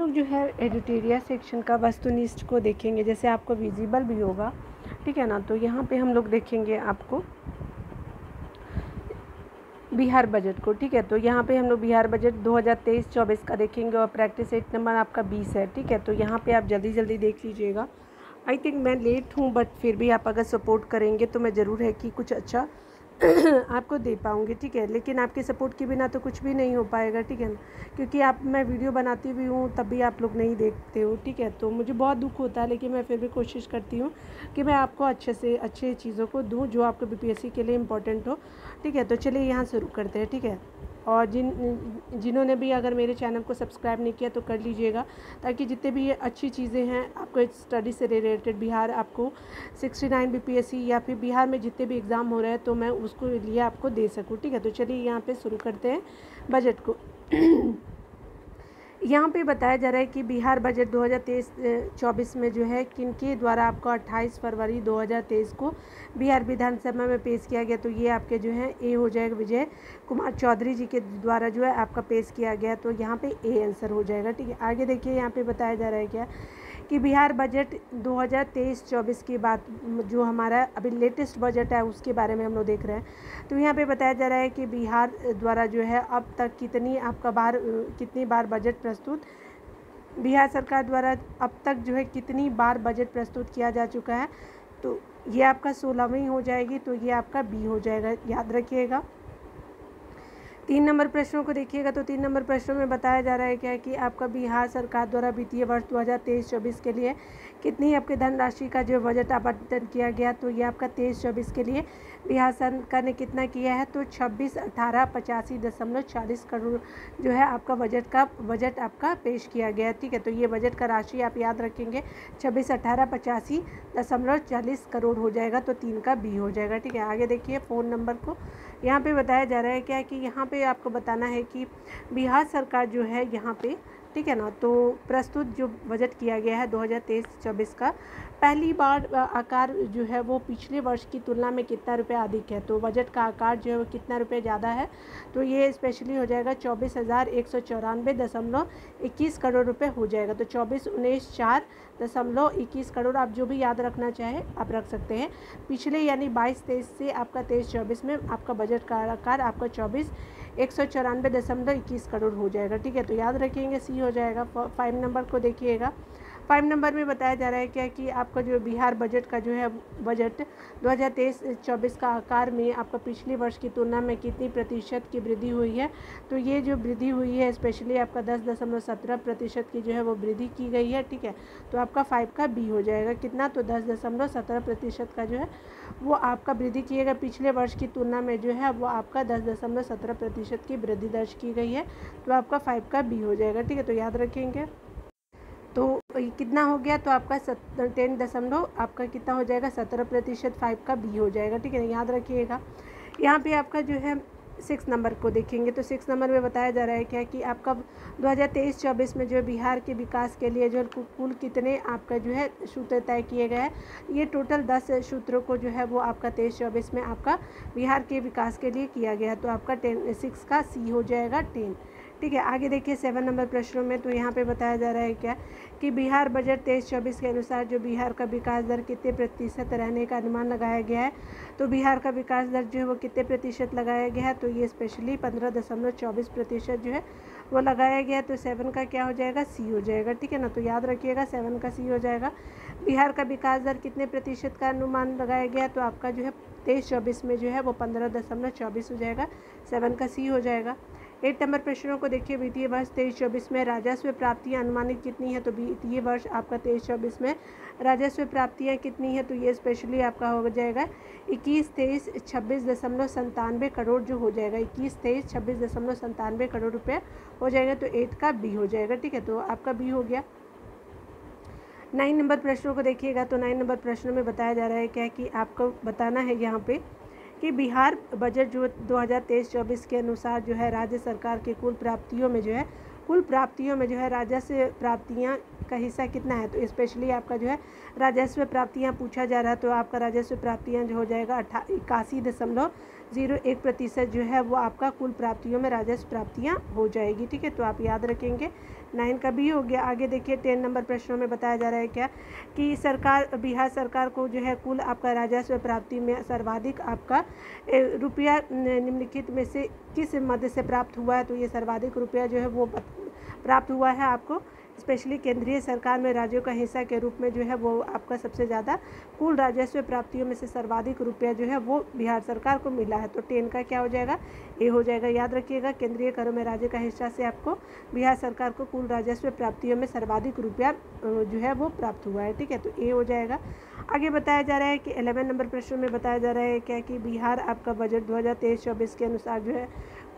लोग जो है एडिटोरियल सेक्शन का वस्तुनिष्ठ को देखेंगे, जैसे आपको विजिबल भी होगा, ठीक है ना। तो यहाँ पे हम लोग देखेंगे आपको बिहार बजट को, ठीक है। तो यहाँ पे हम लोग बिहार बजट 2023-24 का देखेंगे और प्रैक्टिस सेट नंबर आपका 20 है, ठीक है। तो यहाँ पे आप जल्दी जल्दी देख लीजिएगा। आई थिंक मैं लेट हूँ, बट फिर भी आप अगर सपोर्ट करेंगे तो मैं ज़रूर है कि कुछ अच्छा आपको दे पाऊँगी, ठीक है। लेकिन आपके सपोर्ट के बिना तो कुछ भी नहीं हो पाएगा, ठीक है ना, क्योंकि मैं वीडियो बनाती भी हूँ तब भी आप लोग नहीं देखते हो, ठीक है। तो मुझे बहुत दुख होता है, लेकिन मैं फिर भी कोशिश करती हूँ कि मैं आपको अच्छे से अच्छे चीज़ों को दूँ जो आपको बीपीएससी के लिए इम्पोर्टेंट हो, ठीक है। तो चलिए यहाँ शुरू करते हैं, ठीक है। और जिन्होंने भी अगर मेरे चैनल को सब्सक्राइब नहीं किया तो कर लीजिएगा, ताकि जितने भी ये अच्छी चीज़ें हैं आपको स्टडी से रिलेटेड, बिहार आपको 69 बीपीएससी या फिर बिहार में जितने भी एग्ज़ाम हो रहे हैं तो मैं उसको लिए आपको दे सकूँ, ठीक है। तो चलिए यहाँ पे शुरू करते हैं बजट को। यहाँ पे बताया जा रहा है कि बिहार बजट 2023-24 में जो है किनके द्वारा आपको 28 फरवरी 2023 को बिहार विधानसभा में पेश किया गया। तो ये आपके जो है ए हो जाएगा, विजय कुमार चौधरी जी के द्वारा जो है आपका पेश किया गया। तो यहाँ पे ए आंसर हो जाएगा, ठीक है। आगे देखिए, यहाँ पे बताया जा रहा है क्या कि बिहार बजट 2023-24 की बात, जो हमारा अभी लेटेस्ट बजट है उसके बारे में हम लोग देख रहे हैं। तो यहाँ पे बताया जा रहा है कि बिहार द्वारा जो है अब तक कितनी बार बजट प्रस्तुत, बिहार सरकार द्वारा अब तक जो है कितनी बार बजट प्रस्तुत किया जा चुका है। तो ये आपका 16वीं हो जाएगी, तो ये आपका बी हो जाएगा, याद रखिएगा। 3 नंबर प्रश्नों को देखिएगा। तो 3 नंबर प्रश्नों में बताया जा रहा है क्या कि आपका बिहार सरकार द्वारा वित्तीय वर्ष 2023-24 के लिए कितनी आपके धनराशि का जो बजट आवंटन किया गया। तो ये आपका 23-24 के लिए बिहार सरकार ने कितना किया है, तो 26,1885.40 करोड़ जो है आपका बजट आपका पेश किया गया है, ठीक है। तो ये बजट का राशि आप याद रखेंगे, 26,1885.40 करोड़ हो जाएगा। तो 3 का बी हो जाएगा, ठीक है। आगे देखिए 4 नंबर को, यहाँ पे बताया जा रहा है क्या कि यहाँ पे आपको बताना है कि बिहार सरकार जो है यहाँ पे, ठीक है ना, तो प्रस्तुत जो बजट किया गया है 2023-24 का, पहली बार आकार जो है वो पिछले वर्ष की तुलना में कितना रुपये अधिक है। तो बजट का आकार जो है वो कितना रुपये ज़्यादा है, तो ये स्पेशली हो जाएगा 24,194.21 करोड़ रुपये हो जाएगा। तो 24,19,4.21 करोड़, आप जो भी याद रखना चाहे आप रख सकते हैं। पिछले यानी 22-23 से आपका 23-24 में आपका बजट का आकार आपका 24,194.21 करोड़ हो जाएगा, ठीक है। तो याद रखेंगे, सी हो जाएगा। 5 नंबर को देखिएगा। 5 नंबर में बताया जा रहा है क्या कि आपका जो बिहार बजट का जो है बजट 2023-24 का आकार में आपका पिछले वर्ष की तुलना में कितनी प्रतिशत की वृद्धि हुई है। तो ये जो वृद्धि हुई है स्पेशली आपका 10.17% की जो है वो वृद्धि की गई है, ठीक है। तो आपका 5 का बी हो जाएगा, कितना, तो 10.17% का जो है वो आपका वृद्धि किएगा। पिछले वर्ष की तुलना में जो है वो आपका 10.17% की वृद्धि दर्ज की गई है। तो आपका 5 का बी हो जाएगा, ठीक है। तो याद रखेंगे। तो कितना हो गया, तो आपका 10 आपका कितना हो जाएगा, 17%, 5 का बी हो जाएगा, ठीक है। याद रखिएगा। यहाँ पे आपका जो है 6 नंबर को देखेंगे। तो 6 नंबर में बताया जा रहा है क्या कि आपका 2023-24 में जो है बिहार के विकास के लिए जो है कुल कितने आपका जो है सूत्र तय किए गए हैं। ये टोटल 10 सूत्रों को जो है वो आपका 23-24 में आपका बिहार के विकास के लिए किया गया है। तो आपका 6 का सी हो जाएगा 10, ठीक है। आगे देखिए 7 नंबर प्रश्नों में, तो यहाँ पे बताया जा रहा है क्या कि बिहार बजट 23-24 के अनुसार जो बिहार का विकास दर कितने प्रतिशत रहने का अनुमान लगाया गया है। तो बिहार का विकास दर जो है वो कितने प्रतिशत लगाया गया है, तो ये स्पेशली 15.24% जो है वो लगाया गया है। तो 7 का क्या हो जाएगा, सी हो जाएगा, ठीक है ना। तो याद रखिएगा 7 का सी हो जाएगा। बिहार का विकास दर कितने प्रतिशत का अनुमान लगाया गया, तो आपका जो है 23-24 में जो है वो 15.24 हो जाएगा, 7 का सी हो जाएगा। 8 नंबर प्रश्नों को देखिए। वित्तीय वर्ष 23-24 में राजस्व प्राप्तियां अनुमानित कितनी है। तो वित्तीय वर्ष आपका 23-24 में राजस्व प्राप्तियां कितनी है, तो ये स्पेशली आपका हो जाएगा 21,23,26.97 करोड़ जो हो जाएगा, 21,23,26.97 करोड़ रुपये हो जाएगा। तो 8 का बी हो जाएगा, ठीक है। तो आपका बी हो गया। 9 नंबर प्रश्नों को देखिएगा। तो 9 नंबर प्रश्नों में बताया जा रहा है क्या कि आपको बताना है यहाँ पे कि बिहार बजट जो 2023-24 के अनुसार जो है राज्य सरकार के कुल प्राप्तियों में जो है राजस्व प्राप्तियां का हिस्सा कितना है। तो स्पेशली आपका जो है राजस्व प्राप्तियां पूछा जा रहा है। तो आपका राजस्व प्राप्तियां जो हो जाएगा 81.0 0.01% जो है वो आपका कुल प्राप्तियों में राजस्व प्राप्तियाँ हो जाएगी। ठीक है, तो आप याद रखेंगे। 9 का भी हो गया। आगे देखिए 10 नंबर प्रश्नों में बताया जा रहा है क्या कि बिहार सरकार को जो है कुल आपका राजस्व प्राप्ति में सर्वाधिक आपका रुपया निम्नलिखित में से किस मद से प्राप्त हुआ है। तो ये सर्वाधिक रुपया जो है वो प्राप्त हुआ है आपको स्पेशली केंद्रीय सरकार में राज्यों का हिस्सा के रूप में जो है वो आपका सबसे ज़्यादा कुल राजस्व प्राप्तियों में से सर्वाधिक रुपया जो है वो बिहार सरकार को मिला है। तो 10 का क्या हो जाएगा, ए हो जाएगा। याद रखिएगा, केंद्रीय करों में राज्य का हिस्सा से आपको बिहार सरकार को कुल राजस्व प्राप्तियों में सर्वाधिक रुपया जो है वो प्राप्त हुआ है। ठीक है, तो ए हो जाएगा। आगे बताया जा रहा है कि 11 नंबर प्रश्न में बताया जा रहा है क्या कि बिहार आपका बजट 2023-24 के अनुसार जो है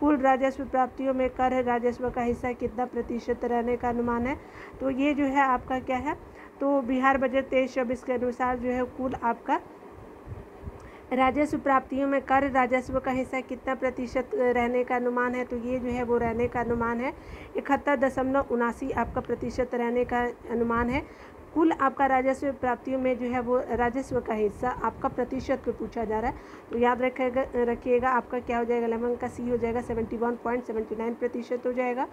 कुल राजस्व प्राप्तियों में कर राजस्व का हिस्सा कितना प्रतिशत रहने का अनुमान है। तो ये जो है आपका क्या है, तो बिहार बजट 23-24 के अनुसार जो है कुल आपका राजस्व प्राप्तियों में कर राजस्व का हिस्सा कितना प्रतिशत रहने का अनुमान है। तो ये जो है वो रहने का अनुमान है 71.79 आपका प्रतिशत रहने का अनुमान है। कुल आपका राजस्व प्राप्तियों में जो है वो राजस्व का हिस्सा आपका प्रतिशत पे पूछा जा रहा है। तो याद रखिएगा आपका क्या हो जाएगा, 11 का सी हो जाएगा 71.79% हो जाएगा।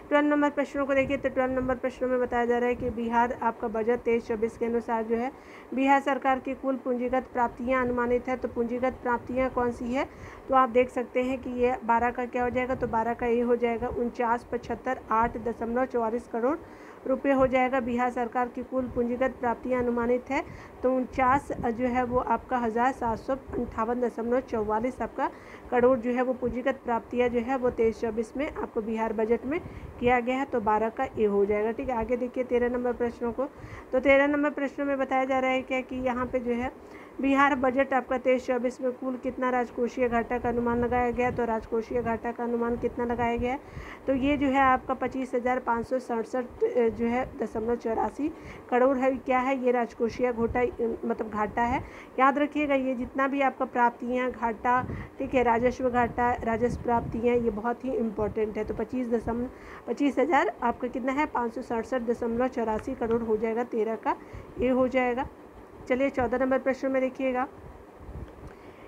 12 नंबर प्रश्नों को देखिए तो 12 नंबर प्रश्नों में बताया जा रहा है कि बिहार आपका बजट 23-24 के अनुसार जो है बिहार सरकार की कुल पूंजीगत प्राप्तियाँ अनुमानित है। तो पूंजीगत प्राप्तियाँ कौन सी है, तो आप देख सकते हैं कि ये 12 का क्या हो जाएगा, तो 12 का ये हो जाएगा 49,75,8.44 करोड़ रुपये हो जाएगा। बिहार सरकार की कुल पूंजीगत प्राप्तियां अनुमानित है तो 49 जो है वो आपका 1,758.44 आपका करोड़ जो है वो पूंजीगत प्राप्तियां जो है वो 23-24 में आपको बिहार बजट में किया गया है। तो 12 का ए हो जाएगा। ठीक है, आगे देखिए 13 नंबर प्रश्नों को। तो 13 नंबर प्रश्नों में बताया जा रहा है क्या कि यहाँ पे जो है बिहार बजट आपका 23-24 में कुल कितना राजकोषीय घाटा का अनुमान लगाया गया। तो राजकोषीय घाटा का अनुमान कितना लगाया गया है, तो ये जो है आपका 25,567 जो है 0.84 करोड़ है। क्या है ये राजकोषीय मतलब घाटा है। याद रखिएगा ये जितना भी आपका प्राप्तियाँ घाटा, ठीक है, राजस्व घाटा, राजस्व प्राप्तियाँ, ये बहुत ही इंपॉर्टेंट है। तो 25,000 आपका कितना है 567.84 करोड़ हो जाएगा। 13 का ये हो जाएगा। चलिए 14 नंबर प्रश्न में देखिएगा।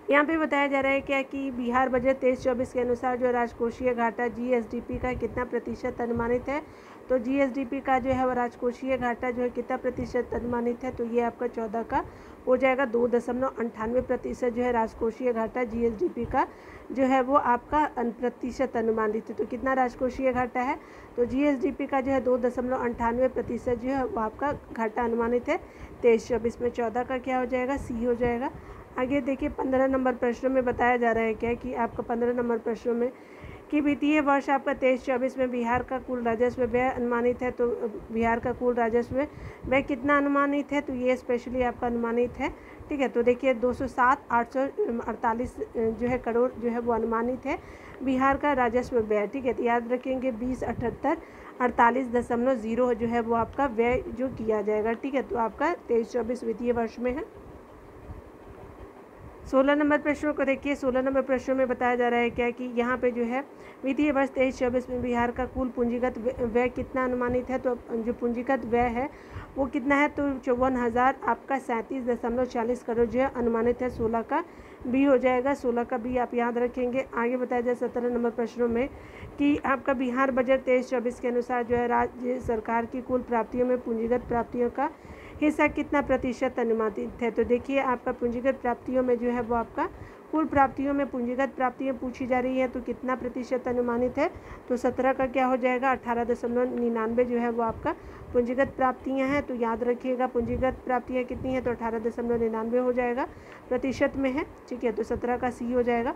यहाँ पे बताया जा रहा है क्या कि बिहार बजट 23-24 के अनुसार जो राजकोषीय घाटा GSDP का कितना प्रतिशत अनुमानित है। तो GSDP का जो है वो राजकोषीय घाटा जो है कितना प्रतिशत अनुमानित है। तो ये आपका 14 का हो जाएगा। 2.98% जो है राजकोषीय घाटा GSDP का जो है वो आपका प्रतिशत अनुमानित है। तो कितना राजकोषीय घाटा है, तो GSDP का जो है 2.98% जो है वो आपका घाटा अनुमानित है 23-24 में। 14 का क्या हो जाएगा, सी हो जाएगा। आगे देखिए 15 नंबर प्रश्नों में बताया जा रहा है क्या कि आपका 15 नंबर प्रश्नों में कि वित्तीय वर्ष आपका 23-24 में बिहार का कुल राजस्व व्यय अनुमानित है। तो बिहार का कुल राजस्व व्यय कितना अनुमानित है, तो ये स्पेशली आपका अनुमानित है। ठीक है, तो देखिए 207,848 जो है करोड़ जो है वो अनुमानित है बिहार का राजस्व व्यय। ठीक है, तो याद रखेंगे 20,78,48.0 जो है वो आपका व्यय जो किया जाएगा। ठीक है, तो आपका 23-24 वित्तीय वर्ष में है। 16 नंबर प्रश्नों को देखिए। 16 नंबर प्रश्नों में बताया जा रहा है क्या कि यहाँ पे जो है वित्तीय वर्ष 23-24 में बिहार का कुल पूंजीगत व्यय कितना अनुमानित है। तो जो पूंजीगत व्यय है वो कितना है, तो 54,000 आपका 37.40 करोड़ जो है अनुमानित है। 16 का बी हो जाएगा। 16 का बी आप याद रखेंगे। आगे बताया जाए 17 नंबर प्रश्नों में कि आपका बिहार बजट 23-24 के अनुसार जो है राज्य सरकार की कुल प्राप्तियों में पूंजीगत प्राप्तियों का हिस्सा कितना प्रतिशत अनुमानित है। तो देखिए आपका पूंजीगत प्राप्तियों में जो है वो आपका कुल प्राप्तियों में पूंजीगत प्राप्तियाँ पूछी जा रही हैं तो कितना प्रतिशत अनुमानित है। तो 17 का क्या हो जाएगा, 18.99 जो है वो आपका पूंजीगत प्राप्तियाँ हैं। तो याद रखिएगा पूंजीगत प्राप्तियाँ कितनी हैं, तो 18.99 हो जाएगा, प्रतिशत में है। ठीक है, तो 17 का सी हो जाएगा।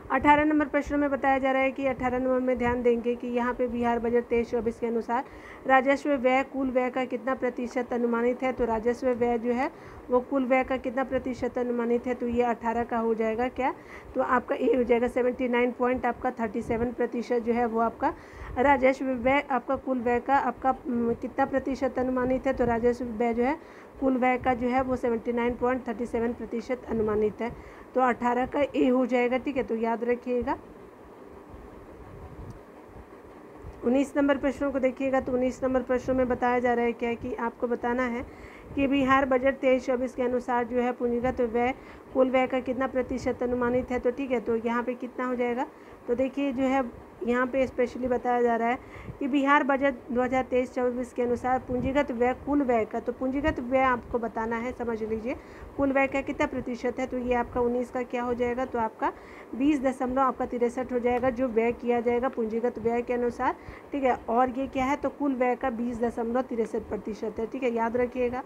18 नंबर प्रश्न में बताया जा रहा है कि 18 नंबर में ध्यान देंगे कि यहाँ पे बिहार बजट 23-24 के अनुसार राजस्व व्यय कुल व्यय का कितना प्रतिशत अनुमानित है। तो राजस्व व्यय जो है वो कुल व्यय का कितना प्रतिशत अनुमानित है, तो ये 18 का हो जाएगा। क्या, तो आपका ए हो जाएगा 79.37% जो है वो आपका राजस्व व्यय आपका कुल व्यय का आपका कितना प्रतिशत अनुमानित है। तो राजस्व व्यय जो है कुल व्यय का जो है वो 79.37% अनुमानित है। तो 18 का ए हो जाएगा। ठीक है, तो याद रखिएगा। 19 नंबर प्रश्नों को देखिएगा तो 19 नंबर प्रश्नों में बताया जा रहा है क्या है कि आपको बताना है कि बिहार बजट 23-24 के अनुसार जो है पूंजीगत व्यय कुल व्यय का कितना प्रतिशत अनुमानित है। तो ठीक है, तो यहाँ पे कितना हो जाएगा, तो देखिए जो है यहाँ पे स्पेशली बताया जा रहा है कि बिहार बजट 2023-24 के अनुसार पूंजीगत व्यय कुल व्यय का, तो पूंजीगत व्यय आपको बताना है, समझ लीजिए कुल व्यय का कितना प्रतिशत है। तो ये आपका 19 का क्या हो जाएगा, तो आपका 20.63 हो जाएगा जो व्यय किया जाएगा पूंजीगत व्यय के अनुसार। ठीक है, और ये क्या है, तो कुल व्यय का 20.63% है। ठीक है, याद रखिएगा।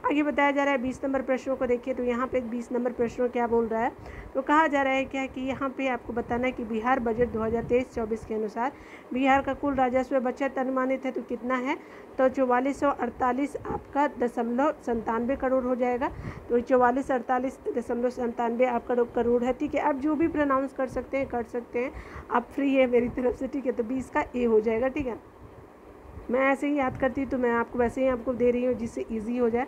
आगे बताया जा रहा है 20 नंबर प्रश्नों को देखिए, तो यहाँ पे 20 नंबर प्रश्नों क्या बोल रहा है, तो कहा जा रहा है क्या कि यहाँ पे आपको बताना है कि बिहार बजट 2023-24 के अनुसार बिहार का कुल राजस्व बचत अनुमानित है तो कितना है, तो 4448 आपका 97 करोड़ हो जाएगा। तो 4448.97 आपका करोड़ है। ठीक है, आप जो भी प्रोनाउंस कर सकते हैं, आप फ्री है मेरी तरफ से। ठीक है, तो 20 का ए हो जाएगा। ठीक है, मैं ऐसे ही याद करती हूँ तो मैं आपको वैसे ही आपको दे रही हूँ जिससे इजी हो जाए।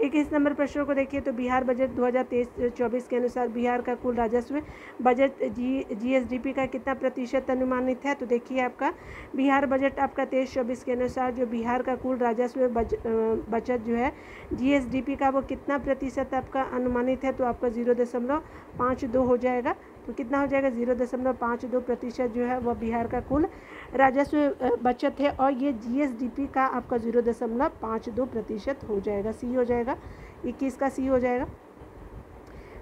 21 नंबर प्रश्नों को देखिए, तो बिहार बजट 2023-24 के अनुसार बिहार का कुल राजस्व बजट जीएसडीपी का कितना प्रतिशत अनुमानित है। तो देखिए आपका बिहार बजट आपका 23-24 के अनुसार जो बिहार का कुल राजस्व बचत जो है जीएसडीपी का वो कितना प्रतिशत आपका अनुमानित है, तो आपका 0.52 हो जाएगा। तो कितना हो जाएगा, 0.52% जो है वह बिहार का कुल राजस्व बचत है, और ये जीएसडीपी का आपका 0.52% हो जाएगा, सी हो जाएगा। 21 का सी हो जाएगा।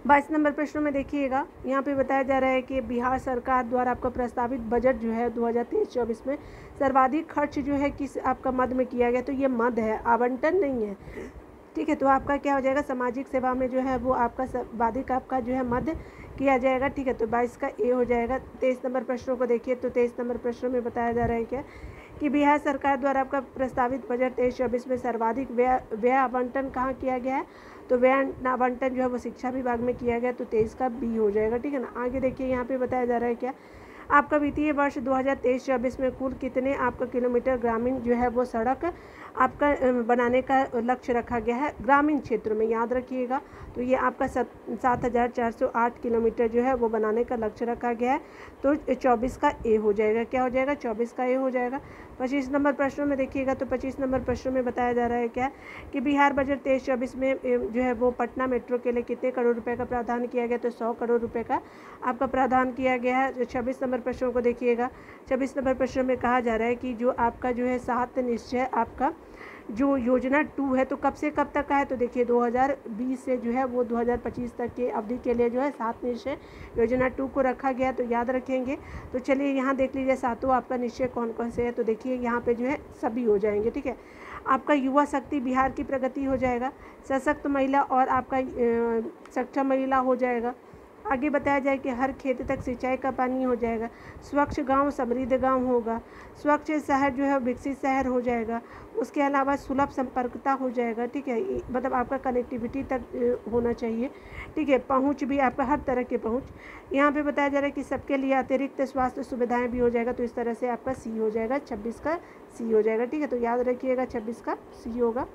22 नंबर प्रश्नों में देखिएगा, यहाँ पे बताया जा रहा है कि बिहार सरकार द्वारा आपका प्रस्तावित बजट जो है 2023-24 में सर्वाधिक खर्च जो है किस आपका मद में किया गया। तो ये मद है, आवंटन नहीं है। ठीक है, तो आपका क्या हो जाएगा, सामाजिक सेवा में जो है वो आपका सर्वाधिक आपका जो है मद किया जाएगा। ठीक है, तो 22 का ए हो जाएगा। 23 नंबर प्रश्नों को देखिए, तो 23 नंबर प्रश्नों में बताया जा रहा है क्या कि बिहार सरकार द्वारा आपका प्रस्तावित बजट 23-24 में सर्वाधिक व्यय आवंटन कहाँ किया गया है, तो व्यय आवंटन जो है वो शिक्षा विभाग में किया गया। तो 23 का बी हो जाएगा। ठीक है ना, आगे देखिए यहाँ पे बताया जा रहा है क्या, आपका वित्तीय वर्ष 2023-24 में कुल कितने आपका किलोमीटर ग्रामीण जो है वो सड़क आपका बनाने का लक्ष्य रखा गया है ग्रामीण क्षेत्र में, याद रखिएगा। तो ये आपका 7408 किलोमीटर जो है वो बनाने का लक्ष्य रखा गया है। तो 24 का ए हो जाएगा। क्या हो जाएगा, 24 का ए हो जाएगा। 25 नंबर प्रश्नों में देखिएगा, तो 25 नंबर प्रश्नों में बताया जा रहा है क्या कि बिहार बजट 23-24 में जो है वो पटना मेट्रो के लिए कितने करोड़ रुपए का प्रावधान किया गया, तो 100 करोड़ रुपए का आपका प्रावधान किया गया है। 26 नंबर प्रश्नों को देखिएगा, 26 नंबर प्रश्नों में कहा जा रहा है कि जो आपका जो है 7 निश्चय आपका जो योजना 2 है तो कब से कब तक का है, तो देखिए 2020 से जो है वो 2025 तक की अवधि के लिए जो है 7 निश्चय योजना 2 को रखा गया, तो याद रखेंगे। तो चलिए यहाँ देख लीजिए सातों आपका निश्चय कौन कौन से है, तो देखिए यहाँ पे जो है सभी हो जाएंगे। ठीक है, आपका युवा शक्ति बिहार की प्रगति हो जाएगा, सशक्त महिला और आपका सक्षम महिला हो जाएगा। आगे बताया जाए कि हर खेत तक सिंचाई का पानी हो जाएगा, स्वच्छ गांव समृद्ध गांव होगा, स्वच्छ शहर जो है विकसित शहर हो जाएगा, उसके अलावा सुलभ संपर्कता हो जाएगा। ठीक है, मतलब आपका कनेक्टिविटी तक होना चाहिए। ठीक है, पहुंच भी आपका हर तरह की पहुंच। यहाँ पे बताया जा रहा है कि सबके लिए अतिरिक्त स्वास्थ्य सुविधाएं भी हो जाएगा, तो इस तरह से आपका सी हो जाएगा, 26 का सी हो जाएगा। ठीक है, तो याद रखिएगा 26 का सी होगा।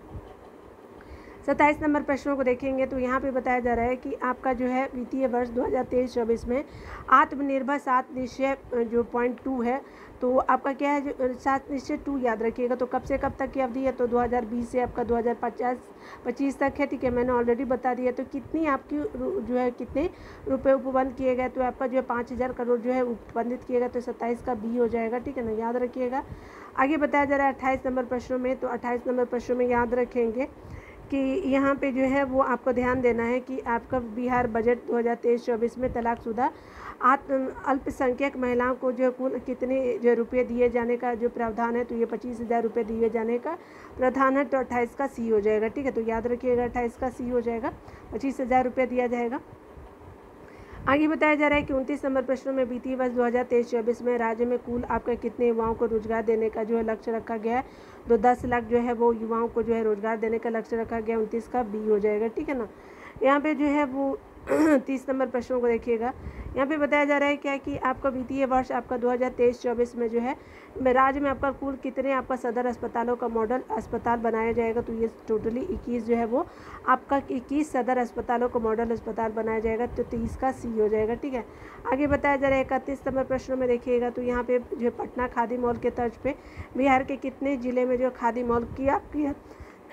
27 नंबर प्रश्नों को देखेंगे, तो यहाँ पे बताया जा रहा है कि आपका जो है वित्तीय वर्ष 2023-24 में आत्मनिर्भर 7 निश्चय जो पॉइंट 2 है, तो आपका क्या है जो 7 निश्चय 2 याद रखिएगा। तो कब से कब तक की अवधि है, तो 2020 से आपका 2025 तक है। ठीक है, मैंने ऑलरेडी बता दिया। तो कितनी आपकी जो है कितने रुपए उपबंध किए गए, तो आपका जो है 5000 करोड़ जो है उपबंधित किए गए, तो 27 का बी हो जाएगा। ठीक है ना, याद रखिएगा। आगे बताया जा रहा है 28 नंबर प्रश्नों में, तो 28 नंबर प्रश्नों में याद रखेंगे कि यहाँ पे जो है वो आपको ध्यान देना है कि आपका बिहार बजट 2023-24 में तलाकशुदा अल्पसंख्यक महिलाओं को जो कुल कितने जो रुपये दिए जाने का जो प्रावधान है, तो ये 25,000 रुपये दिए जाने का प्रावधान है। तो 28 का सी हो जाएगा। ठीक है, तो याद रखिएगा 28 का सी हो जाएगा, 25,000 रुपये दिया जाएगा। आगे बताया जा रहा है कि 29 नंबर प्रश्नों में वित्तीय वर्ष 2023-24 में राज्य में कुल आपका कितने युवाओं को रोजगार देने का जो है लक्ष्य रखा गया है, तो 10 लाख जो है वो युवाओं को जो है रोजगार देने का लक्ष्य रखा गया। 29 का बी हो जाएगा। ठीक है ना, यहाँ पे जो है वो 30 नंबर प्रश्नों को देखिएगा। यहाँ पे बताया जा रहा है क्या कि आपका वित्तीय वर्ष आपका 2023-24 में जो है राज्य में आपका कुल कितने आपका सदर अस्पतालों का मॉडल अस्पताल बनाया जाएगा। तो ये टोटली 21 जो है वो आपका 21 सदर अस्पतालों का मॉडल अस्पताल बनाया जाएगा। तो 30 का सी हो जाएगा। ठीक है, आगे बताया जा रहा है 31 नंबर प्रश्नों में देखिएगा। तो यहाँ पे जो पटना खादी मॉल के तर्ज पे बिहार के कितने ज़िले में जो खादी मॉल की आपकी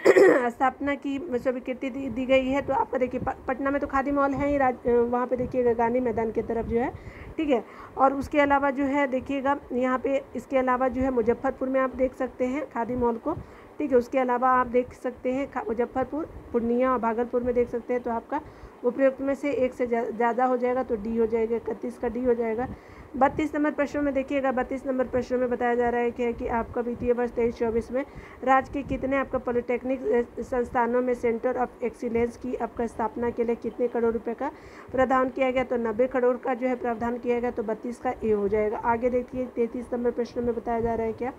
स्थापना की स्वीकृति दी गई है। तो आपका देखिए पटना में तो खादी मॉल है ही, वहाँ पे देखिएगा गांधी मैदान की तरफ जो है। ठीक है, और उसके अलावा जो है देखिएगा यहाँ पे इसके अलावा जो है मुजफ्फरपुर में आप देख सकते हैं खादी मॉल को। ठीक है, उसके अलावा आप देख सकते हैं मुजफ्फरपुर, पूर्णिया और भागलपुर में देख सकते हैं। तो आपका उपयुक्त में से एक से ज़्यादा हो जाएगा तो डी हो जाएगा, 31 का डी हो जाएगा। 32 नंबर प्रश्नों में देखिएगा। 32 नंबर प्रश्नों में बताया जा रहा है कि आपका वित्तीय वर्ष 23-24 में राज्य के कितने आपका पॉलिटेक्निक संस्थानों में सेंटर ऑफ एक्सीलेंस की आपका स्थापना के लिए कितने करोड़ रुपए का प्रावधान किया गया। तो 90 करोड़ का जो है प्रावधान किया गया। तो 32 का ए हो जाएगा। आगे देखिए 33 नंबर प्रश्न में बताया जा रहा है क्या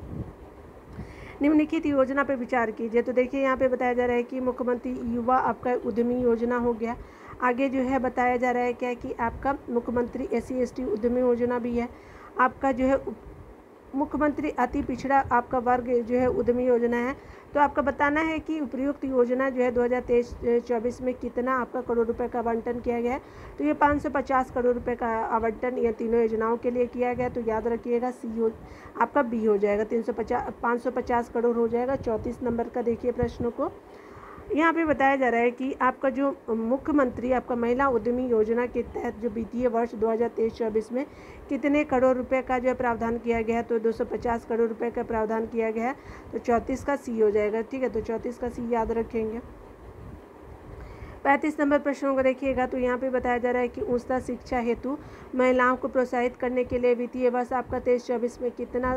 निम्नलिखित योजना पर विचार कीजिए। तो देखिए यहाँ पे बताया जा रहा है कि मुख्यमंत्री युवा आपका उद्यमी योजना हो गया। आगे जो है बताया जा रहा है क्या कि आपका मुख्यमंत्री SC/ST उद्यमी योजना भी है। आपका जो है मुख्यमंत्री अति पिछड़ा आपका वर्ग जो है उद्यमी योजना है। तो आपका बताना है कि उपयुक्त योजना जो है 2023-24 में कितना आपका करोड़ रुपए का आवंटन किया गया है। तो ये 550 करोड़ रुपए का आवंटन ये तीनों योजनाओं के लिए किया गया। तो याद रखिएगा आपका बी हो जाएगा, 550 करोड़ हो जाएगा। 34 नंबर का देखिए प्रश्नों को। यहाँ पे बताया जा रहा है कि आपका जो मुख्यमंत्री आपका महिला उद्यमी योजना के तहत जो वित्तीय वर्ष 2023-24 में कितने करोड़ रुपए का जो है प्रावधान किया गया है। तो 250 करोड़ रुपए का प्रावधान किया गया है। तो 34 का सी हो जाएगा। ठीक है, तो 34 का सी याद रखेंगे। 35 नंबर प्रश्नों को देखिएगा। तो यहाँ पे बताया जा रहा है कि उच्चतर शिक्षा हेतु महिलाओं को प्रोत्साहित करने के लिए वित्तीय वर्ष आपका 23-24 में कितना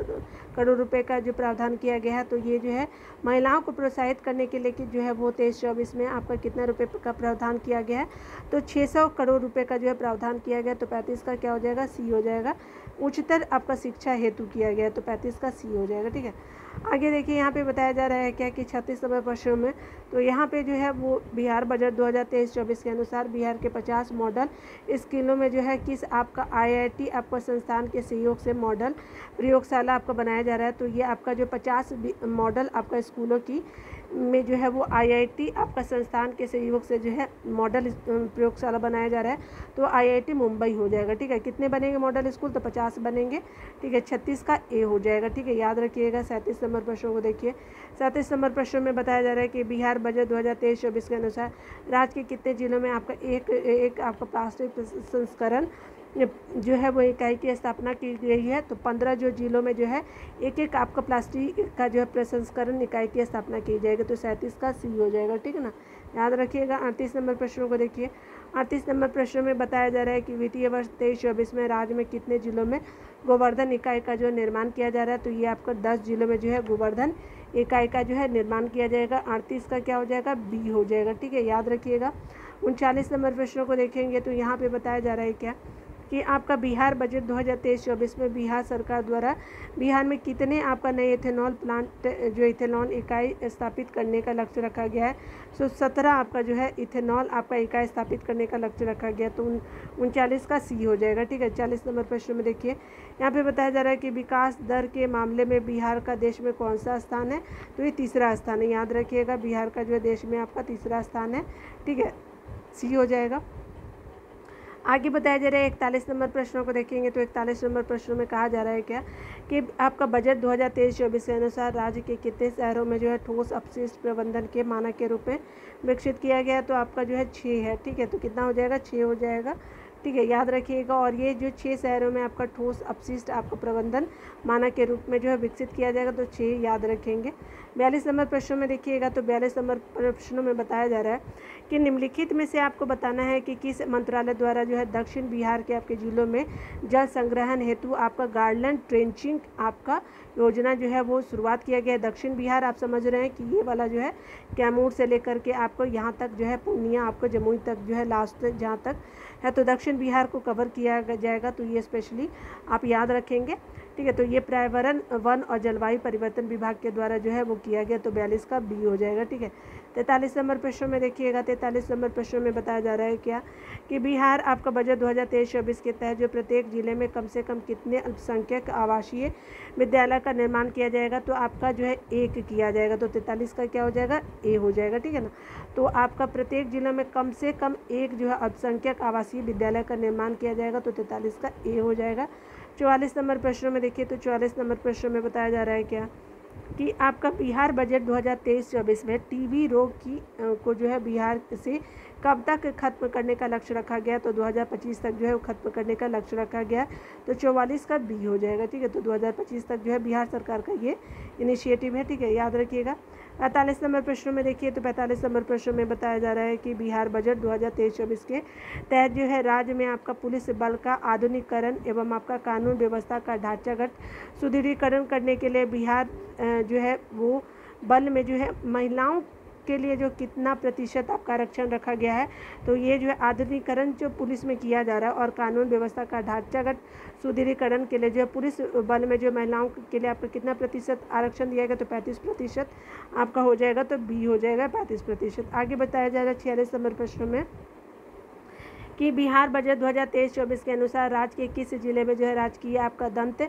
करोड़ रुपए का जो प्रावधान किया गया है। तो ये जो है महिलाओं को प्रोत्साहित करने के लिए कि जो है वो 23-24 में आपका कितना रुपए का प्रावधान किया गया है। तो 600 करोड़ रुपए का जो है प्रावधान किया गया। तो 35 का क्या हो जाएगा, सी हो जाएगा। उच्चतर आपका शिक्षा हेतु किया गया। तो 35 का सी हो जाएगा। ठीक है, आगे देखिए यहाँ पे बताया जा रहा है क्या कि 36 नंबर प्रश्न में। तो यहाँ पे जो है वो बिहार बजट 2023-24 के अनुसार बिहार के 50 मॉडल स्कूलों में जो है किस आपका IIT आपका संस्थान के सहयोग से मॉडल प्रयोगशाला आपका बनाया जा रहा है। तो ये आपका जो 50 मॉडल आपका स्कूलों की में जो है वो IIT आपका संस्थान के सहयोग से जो है मॉडल प्रयोगशाला बनाया जा रहा है। तो IIT मुंबई हो जाएगा। ठीक है, कितने बनेंगे मॉडल स्कूल, तो 50 बनेंगे। ठीक है, 36 का ए हो जाएगा। ठीक है, याद रखिएगा। 37 नंबर प्रश्नों को देखिए। 37 नंबर प्रश्न में बताया जा रहा है कि बिहार बजट 2023-24 के अनुसार राज्य के कितने जिलों में आपका एक आपका प्लास्टिक संस्करण जो है वो इकाई की स्थापना की गई है। तो 15 जो जिलों में जो है एक आपका प्लास्टिक का जो है प्रसंस्करण इकाई की स्थापना की जाएगी। तो 37 का सी हो जाएगा। ठीक है ना, याद रखिएगा। 38 नंबर प्रश्नों को देखिए। 38 नंबर प्रश्न में बताया जा रहा है कि वित्तीय वर्ष 23-24 में राज्य में कितने जिलों में गोवर्धन इकाई का जो निर्माण किया जा रहा है। तो ये आपका 10 जिलों में जो है गोवर्धन इकाई का जो है निर्माण किया जाएगा। 38 का क्या हो जाएगा, बी हो जाएगा। ठीक है, याद रखिएगा। 39 नंबर प्रश्नों को देखेंगे। तो यहाँ पे बताया जा रहा है क्या कि आपका बिहार बजट 2023-24 में बिहार सरकार द्वारा बिहार में कितने आपका नए इथेनॉल प्लांट जो इथेनॉल इकाई स्थापित करने का लक्ष्य रखा गया है। सो 17 आपका जो है इथेनॉल आपका इकाई स्थापित करने का लक्ष्य रखा गया। तो 39 का सी हो जाएगा। ठीक है, 40 नंबर प्रश्न में देखिए। यहाँ पे बताया जा रहा है कि विकास दर के मामले में बिहार का देश में कौन सा स्थान है। तो ये तीसरा स्थान है। याद रखिएगा, बिहार का जो है देश में आपका तीसरा स्थान है। ठीक है, सी हो जाएगा। आगे बताया जा रहा है 41 नंबर प्रश्नों को देखेंगे। तो 41 नंबर प्रश्नों में कहा जा रहा है क्या कि आपका बजट 2023-24 के अनुसार राज्य के कितने शहरों में जो है ठोस अपशिष्ट प्रबंधन के मानक के रूप में विकसित किया गया। तो आपका जो है 6 है। ठीक है, तो कितना हो जाएगा, 6 हो जाएगा। ठीक है, याद रखिएगा। और ये जो 6 शहरों में आपका ठोस अपशिष्ट आपका प्रबंधन मानक के रूप में जो है विकसित किया जाएगा। तो 6 याद रखेंगे। 42 नंबर प्रश्नों में देखिएगा। तो 42 नंबर प्रश्नों में बताया जा रहा है कि निम्नलिखित में से आपको बताना है कि किस मंत्रालय द्वारा जो है दक्षिण बिहार के आपके जिलों में जल संग्रहण हेतु आपका गार्डन ट्रेंचिंग आपका योजना जो है वो शुरुआत किया गया है। दक्षिण बिहार आप समझ रहे हैं कि ये वाला जो है कैमूर से लेकर के आपको यहाँ तक जो है पूर्णिया आपको जमुई तक जो है लास्ट जहाँ तक है। तो दक्षिण बिहार को कवर किया जाएगा। तो ये स्पेशली आप याद रखेंगे। ठीक है। तो ये पर्यावरण, वन और जलवायु परिवर्तन विभाग के द्वारा जो है वो किया गया, तो 42 का बी हो जाएगा। ठीक है। 43 नंबर प्रश्न में देखिएगा, 43 नंबर प्रश्न में बताया जा रहा है क्या कि बिहार आपका बजट 2023-24 के तहत जो प्रत्येक जिले में कम से कम कितने अल्पसंख्यक आवासीय विद्यालय का निर्माण किया जाएगा, तो आपका जो है 1 किया जाएगा। तो 43 का क्या हो जाएगा, ए हो जाएगा। ठीक है ना। तो आपका प्रत्येक जिले में कम से कम 1 जो है अल्पसंख्यक आवासीय विद्यालय का निर्माण किया जाएगा, तो 43 का ए हो जाएगा। 44 नंबर प्रश्न में देखिए, तो 44 नंबर प्रश्न में बताया जा रहा है क्या कि आपका बिहार बजट 2023-24 में टीबी रोग की को जो है बिहार से कब तक खत्म करने का लक्ष्य रखा गया, तो 2025 तक जो है वो खत्म करने का लक्ष्य रखा गया, तो 44 का बी हो जाएगा। ठीक है। तो 2025 तक जो है बिहार सरकार का ये इनिशिएटिव है। ठीक है, याद रखिएगा। 45 नंबर प्रश्न में देखिए, तो 45 नंबर प्रश्न में बताया जा रहा है कि बिहार बजट 2023-24 के तहत जो है राज्य में आपका पुलिस बल का आधुनिकीकरण एवं आपका कानून व्यवस्था का ढांचागत सुदृढ़ीकरण करने के लिए बिहार जो है वो बल में जो है महिलाओं के लिए जो कितना प्रतिशत आपका आरक्षण रखा गया है, तो ये जो है आधुनिकीकरण जो पुलिस में किया जा रहा है और कानून व्यवस्था का ढांचागत सुदृढ़ीकरण के लिए जो है पुलिस बल में जो महिलाओं के लिए आपका कितना प्रतिशत आरक्षण दिया गया, तो 35% आपका हो जाएगा। तो बी हो जाएगा 35%। आगे बताया जाएगा 46 नंबर प्रश्न में कि बिहार बजट 2023-24 के अनुसार राज्य के किस जिले में जो है राजकीय आपका दंत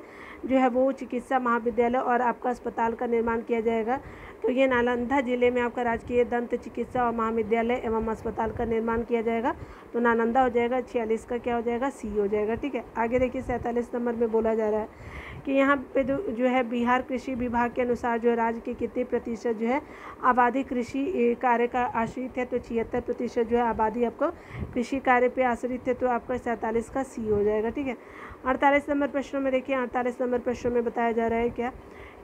जो है वो चिकित्सा महाविद्यालय और आपका अस्पताल का निर्माण किया जाएगा, तो ये नालंदा जिले में आपका राजकीय दंत चिकित्सा और महाविद्यालय एवं अस्पताल का निर्माण किया जाएगा, तो नालंदा हो जाएगा। 46 का क्या हो जाएगा, सी हो जाएगा। ठीक है। आगे देखिए 47 नंबर में बोला जा रहा है कि यहाँ पे जो है बिहार कृषि विभाग के अनुसार जो है राज्य के कितने प्रतिशत जो है आबादी कृषि कार्य का आश्रित है, तो 76% जो है आबादी आपको कृषि कार्य पे आश्रित है, तो आपका 47 का सी हो जाएगा। ठीक है। 48 नंबर प्रश्नों में देखिए, 48 नंबर प्रश्नों में बताया जा रहा है क्या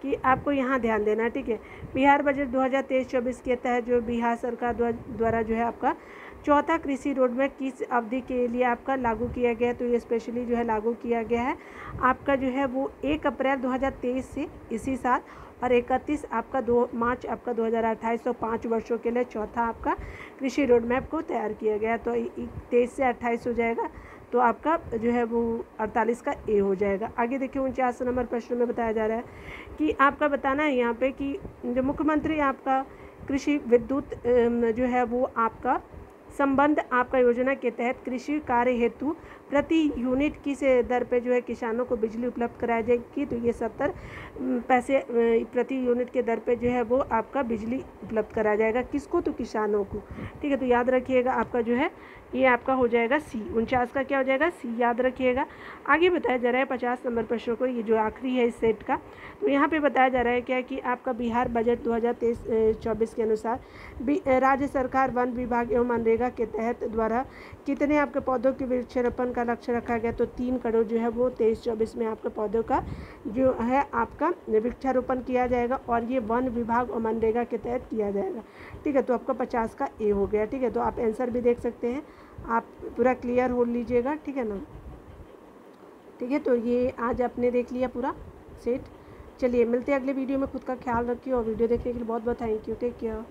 कि आपको यहाँ ध्यान देना है। ठीक है। बिहार बजट 2023-24 के तहत जो बिहार सरकार द्वारा जो है आपका चौथा कृषि रोडमैप किस अवधि के लिए आपका लागू किया गया है, तो ये स्पेशली जो है लागू किया गया है आपका जो है वो 1 अप्रैल 2023 से इसी साल और 31 आपका 2 मार्च आपका 2028, तो 5 वर्षों के लिए चौथा आपका कृषि रोडमैप को तैयार किया गया। तो 23 से 28 हो जाएगा, तो आपका जो है वो 48 का ए हो जाएगा। आगे देखिए 49 नंबर प्रश्न में बताया जा रहा है कि आपका बताना है यहाँ पे कि जो मुख्यमंत्री आपका कृषि विद्युत जो है वो आपका संबंध आपका योजना के तहत कृषि कार्य हेतु प्रति यूनिट किस दर पे जो है किसानों को बिजली उपलब्ध कराई जाएगी, तो ये 70 पैसे प्रति यूनिट के दर पे जो है वो आपका बिजली उपलब्ध कराया जाएगा। किसको, तो किसानों को। ठीक है। तो याद रखिएगा आपका जो है ये आपका हो जाएगा सी। 49 का क्या हो जाएगा, सी, याद रखिएगा। आगे बताया जा रहा है 50 नंबर प्रश्नों को, ये जो आखिरी है इस सेट का, तो यहाँ पे बताया जा रहा है क्या कि आपका बिहार बजट 2023-24 के अनुसार राज्य सरकार वन विभाग एवं मनरेगा के तहत द्वारा कितने आपके पौधों के वृक्षारोपण का लक्ष्य रखा गया, तो 3 करोड़ जो है वो 23-24 में आपके पौधों का जो है आपका वृक्षारोपण किया जाएगा और ये वन विभाग और मनरेगा के तहत किया जाएगा। ठीक है। तो आपका 50 का ए हो गया। ठीक है। तो आप आंसर भी देख सकते हैं, आप पूरा क्लियर हो लीजिएगा। ठीक है ना। ठीक है। तो ये आज आपने देख लिया पूरा सेट। चलिए मिलते हैं अगले वीडियो में। खुद का ख्याल रखिए और वीडियो देखने के लिए बहुत बहुत थैंक यू। Take care.